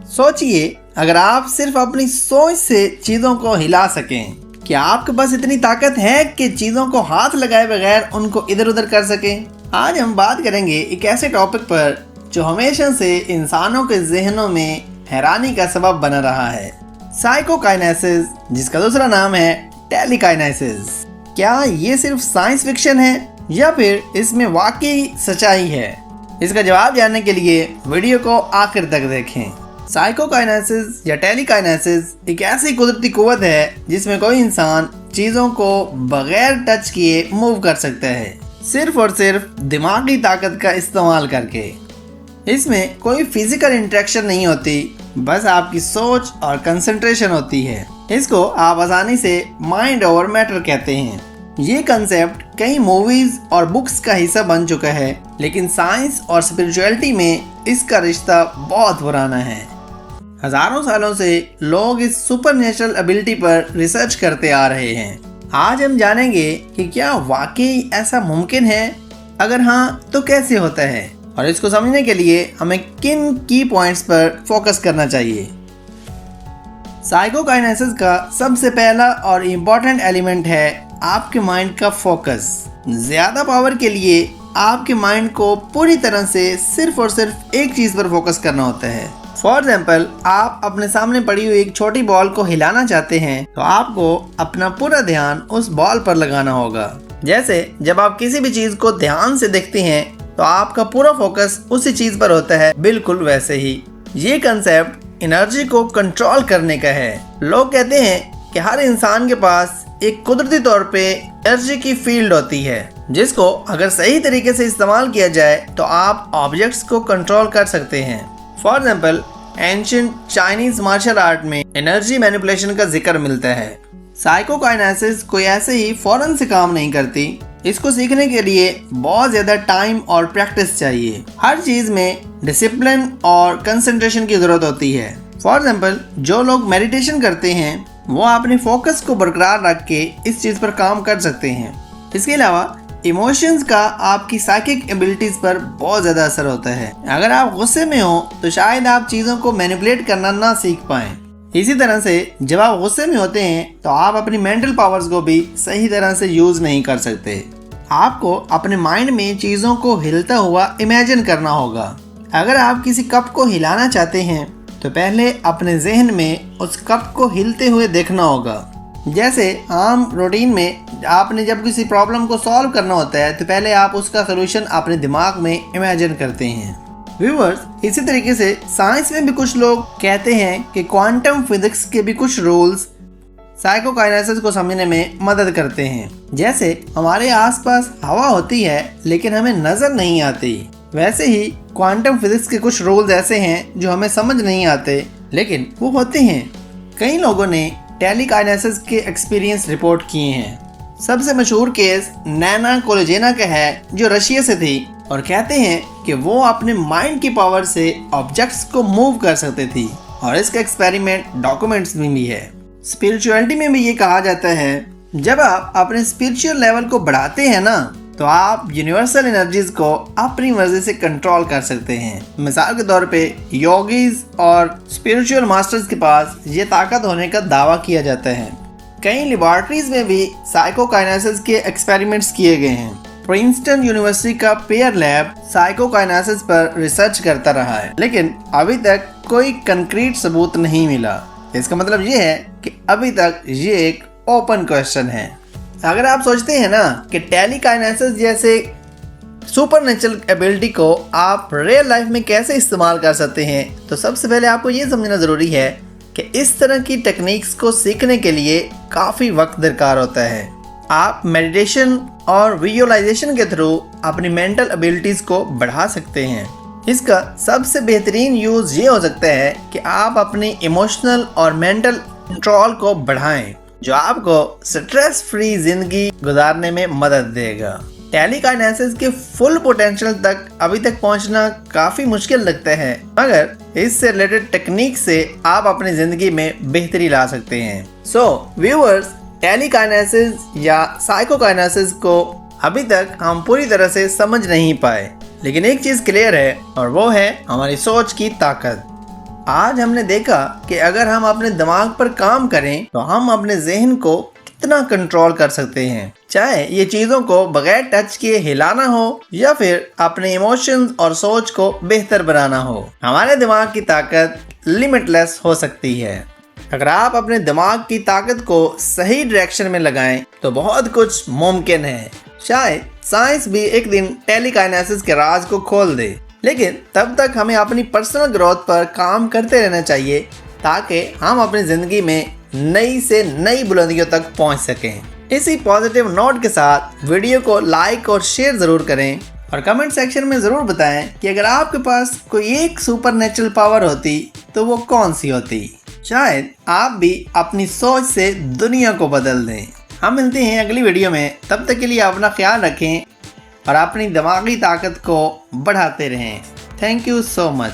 सोचिए, अगर आप सिर्फ अपनी सोच से चीजों को हिला सकें, क्या आपके पास इतनी ताकत है कि चीजों को हाथ लगाए बगैर उनको इधर उधर कर सकें? आज हम बात करेंगे एक ऐसे टॉपिक पर जो हमेशा से इंसानों के जहनों में हैरानी का सबब बना रहा है, साइकोकाइनेसिस, जिसका दूसरा नाम है टेलीकाइनेसिस। क्या ये सिर्फ साइंस फिक्शन है या फिर इसमें वाकई सच्चाई है? इसका जवाब जानने के लिए वीडियो को आखिर तक देखें। साइकोकाइनेसिस या टेलीकाइनेसिस एक ऐसी कुदरती कुव्वत है जिसमें कोई इंसान चीज़ों को बगैर टच किए मूव कर सकता है, सिर्फ और सिर्फ दिमागी ताकत का इस्तेमाल करके। इसमें कोई फिजिकल इंटरेक्शन नहीं होती, बस आपकी सोच और कंसंट्रेशन होती है। इसको आप आसानी से माइंड ओवर मैटर कहते हैं। ये कंसेप्ट कई मूवीज और बुक्स का हिस्सा बन चुका है, लेकिन साइंस और स्पिरिचुअलिटी में इसका रिश्ता बहुत पुराना है। हजारों सालों से लोग इस सुपरनेचुरल एबिलिटी पर रिसर्च करते आ रहे हैं। आज हम जानेंगे कि क्या वाकई ऐसा मुमकिन है, अगर हाँ तो कैसे होता है, और इसको समझने के लिए हमें किन की पॉइंट्स पर फोकस करना चाहिए। साइकोकाइनेसिस का सबसे पहला और इम्पोर्टेंट एलिमेंट है आपके माइंड का फोकस। ज्यादा पावर के लिए आपके माइंड को पूरी तरह से सिर्फ और सिर्फ एक चीज पर फोकस करना होता है। फॉर एग्जाम्पल, आप अपने सामने पड़ी हुई एक छोटी बॉल को हिलाना चाहते हैं तो आपको अपना पूरा ध्यान उस बॉल पर लगाना होगा। जैसे जब आप किसी भी चीज को ध्यान से देखते हैं तो आपका पूरा फोकस उसी चीज पर होता है, बिल्कुल वैसे ही ये कंसेप्ट एनर्जी को कंट्रोल करने का है। लोग कहते हैं कि हर इंसान के पास एक कुदरती तौर पे एनर्जी की फील्ड होती है, जिसको अगर सही तरीके से इस्तेमाल किया जाए तो आप ऑब्जेक्ट्स को कंट्रोल कर सकते हैं। For example, ancient Chinese martial art में एनर्जी मैनिपुलेशन का जिक्र मिलता है। साइकोकाइनेसिस कोई ऐसे ही फौरन से काम नहीं करती। इसको सीखने के लिए बहुत ज्यादा टाइम और प्रैक्टिस चाहिए। हर चीज में डिसिप्लिन और कंसंट्रेशन की जरूरत होती है। फॉर एग्जाम्पल, जो लोग मेडिटेशन करते हैं वो अपने फोकस को बरकरार रख के इस चीज पर काम कर सकते हैं। इसके अलावा इमोशंस का आपकी साइकिक एबिलिटीज पर बहुत ज्यादा असर होता है। अगर आप गुस्से में हो तो शायद आप चीजों को मैनिपुलेट करना ना सीख पाएं। इसी तरह से जब आप गुस्से में होते हैं तो आप अपनी मेंटल पावर्स को भी सही तरह से यूज नहीं कर सकते। आपको अपने माइंड में चीजों को हिलता हुआ इमेजिन करना होगा। अगर आप किसी कप को हिलाना चाहते हैं तो पहले अपने जहन में उस कप को हिलते हुए देखना होगा। जैसे आम रूटीन में आपने जब किसी प्रॉब्लम को सॉल्व करना होता है तो पहले आप उसका सलूशन अपने दिमाग में इमेजिन करते हैं। व्यूअर्स, इसी तरीके से साइंस में भी कुछ लोग कहते हैं कि क्वांटम फिजिक्स के भी कुछ रूल्स साइकोकाइनेसिस को समझने में मदद करते हैं। जैसे हमारे आसपास हवा होती है लेकिन हमें नजर नहीं आती, वैसे ही क्वांटम फिजिक्स के कुछ रूल्स ऐसे हैं जो हमें समझ नहीं आते लेकिन वो होते हैं। कई लोगों ने टेलीकाइनेसिस के एक्सपीरियंस रिपोर्ट किए हैं। सबसे मशहूर केस नैना कोलेजेना का है, जो रशिया से थी और कहते हैं कि वो अपने माइंड की पावर से ऑब्जेक्ट्स को मूव कर सकते थी, और इसका एक्सपेरिमेंट डॉक्यूमेंट्स में भी है। स्पिरिचुअलिटी में भी ये कहा जाता है, जब आप अपने स्पिरिचुअल लेवल को बढ़ाते हैं ना तो आप यूनिवर्सल एनर्जीज को अपनी मर्जी से कंट्रोल कर सकते हैं। मिसाल के तौर पे योगीज और स्पिरिचुअल मास्टर्स के पास ये ताकत होने का दावा किया जाता है। कई लेबोरेटरीज में भी साइकोकाइनेसिस के एक्सपेरिमेंट्स किए गए हैं। प्रिंसटन यूनिवर्सिटी का पेयर लैब साइकोकाइनेसिस पर रिसर्च करता रहा है, लेकिन अभी तक कोई कंक्रीट सबूत नहीं मिला। इसका मतलब ये है कि अभी तक ये एक ओपन क्वेश्चन है। अगर आप सोचते हैं ना कि टेलीकाइनेसिस जैसे सुपरनेचुरल एबिलिटी को आप रियल लाइफ में कैसे इस्तेमाल कर सकते हैं, तो सबसे पहले आपको ये समझना ज़रूरी है कि इस तरह की टेक्निक्स को सीखने के लिए काफ़ी वक्त दरकार होता है। आप मेडिटेशन और विजुअलाइजेशन के थ्रू अपनी मेंटल एबिलिटीज़ को बढ़ा सकते हैं। इसका सबसे बेहतरीन यूज़ ये हो सकता है कि आप अपनी इमोशनल और मेंटल कंट्रोल को बढ़ाएं, जो आपको स्ट्रेस फ्री जिंदगी गुजारने में मदद देगा। टेलीकाइनेसिस के फुल पोटेंशियल तक अभी तक पहुंचना काफी मुश्किल लगता है, मगर इससे रिलेटेड टेक्निक से आप अपनी जिंदगी में बेहतरी ला सकते हैं। सो व्यूअर्स, टेलीकाइनेसिस या साइकोकाइनेसिस को अभी तक हम पूरी तरह से समझ नहीं पाए, लेकिन एक चीज क्लियर है और वो है हमारी सोच की ताकत। आज हमने देखा कि अगर हम अपने दिमाग पर काम करें तो हम अपने जहन को कितना कंट्रोल कर सकते हैं, चाहे ये चीजों को बगैर टच किए हिलाना हो या फिर अपने इमोशंस और सोच को बेहतर बनाना हो। हमारे दिमाग की ताकत लिमिटलेस हो सकती है। अगर आप अपने दिमाग की ताकत को सही डायरेक्शन में लगाएं तो बहुत कुछ मुमकिन है। शायद साइंस भी एक दिन टेलीकाइनेसिस के राज को खोल दे, लेकिन तब तक हमें अपनी पर्सनल ग्रोथ पर काम करते रहना चाहिए ताकि हम अपनी जिंदगी में नई से नई बुलंदियों तक पहुंच सकें। इसी पॉजिटिव नोट के साथ वीडियो को लाइक और शेयर जरूर करें और कमेंट सेक्शन में जरूर बताएं कि अगर आपके पास कोई एक सुपर नेचुरल पावर होती तो वो कौन सी होती। शायद आप भी अपनी सोच से दुनिया को बदल दें। हम मिलते हैं अगली वीडियो में, तब तक के लिए अपना ख्याल रखें और अपनी दिमागी ताकत को बढ़ाते रहें। Thank you so much.